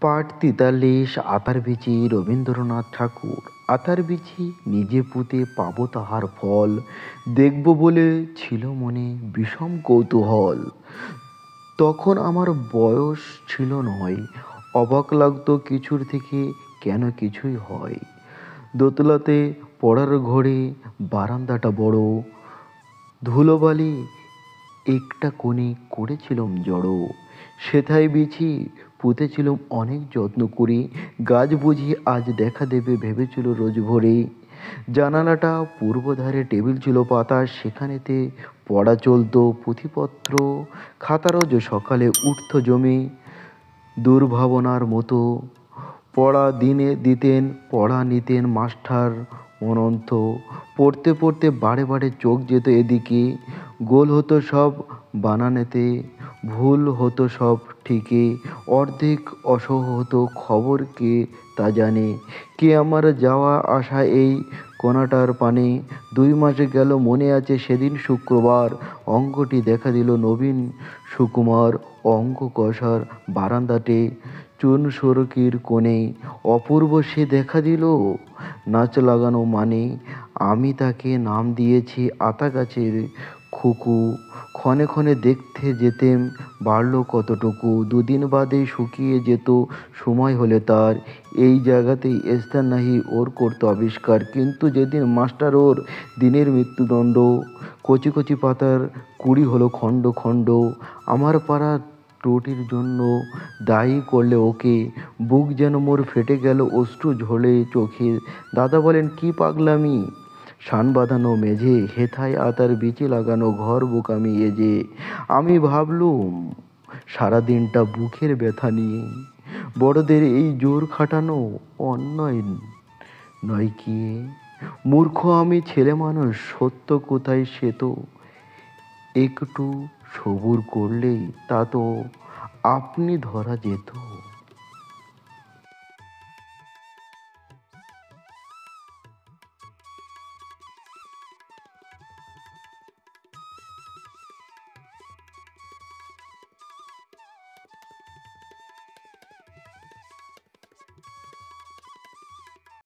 পাঠ ৪৩ আতার বিচি রবীন্দ্রনাথ ঠাকুর। আতার বিচি নিজে পুঁতে পাবো তাহার ফল, দেখব বলে ছিল মনে বিষম কৌতূহল। তখন আমার বয়স ছিল ৯, অবাক লাগতো কিছুর থেকে কেন কিছুই হয়। দোতলাতে পড়ার ঘরে, বারান্দাটা বড়, ধুলোবালি একটা কোণে করেছিলুম জড়ো। সেথায় বিছি পুঁতেছিলুম অনেক যত্ন করে, গাছ বুঝি আজ দেখা দেবে ভেবেছিল রোজ ভোরে। জানালাটা পূর্ব ধারে, টেবিল ছিল পাতা, সেখানেতে পড়া চলতো পুঁথিপত্র, খাতা রোজ সকালে উঠত জমে দুর্ভাবনার মতো। পড়া দিনে দিতেন, পড়া নিতেন মাস্টার অনন্ত। পড়তে পড়তে বারে বারে চোখ যেত এদিকে, গোল হতো সব বানানেতে, ভুল হতো সব ঠিকে, অর্ধেক অসহ হতো খবর কে তা জানে। কে আমার যাওয়া আসা এই কোণাটার পানে। ২ মাস গেল, মনে আছে সেদিন শুক্রবার, অঙ্কটি দেখা দিল নবীন সুকুমার। অঙ্ক কষার বারান্দাটে চুন সুরকির কোণে অপূর্ব সে দেখা দিল, নাচ লাগানো মানে। আমি তাকে নাম দিয়েছি আতা গাছের খুকু। ক্ষণে ক্ষণে দেখতে যেতেম বাড়ল কতটুকু, ২ দিন বাদে শুকিয়ে যেত সময় হলে তার। এই জায়গাতেই এস্থার নাহি ওর করত আবিষ্কার। কিন্তু যেদিন মাস্টার ওর দিনের মৃত্যুদণ্ড, কচি কচি পাতার কুড়ি হলো খণ্ড খণ্ড। আমার পাড়ার ত্রুটির জন্য দায়ী করলে ওকে, বুক যেন মোর ফেটে গেল অশ্রু ঝরে চোখে। দাদা বলেন, কি পাগলামি! শান বাঁধানো মেঝে, হেথায় আতার বিচি লাগানো ঘর বোকামি এ যে। আমি ভাবলুম সারাদিনটা বুকের ব্যথা নিয়ে, বড়দের এই জোর খাটানো অন্যায় নয় কি এ? মূর্খ আমি, ছেলে মানুষ, সত্য কোথায় সে তো একটু সবুর করলেই তা তো আপনি ধরা যেত।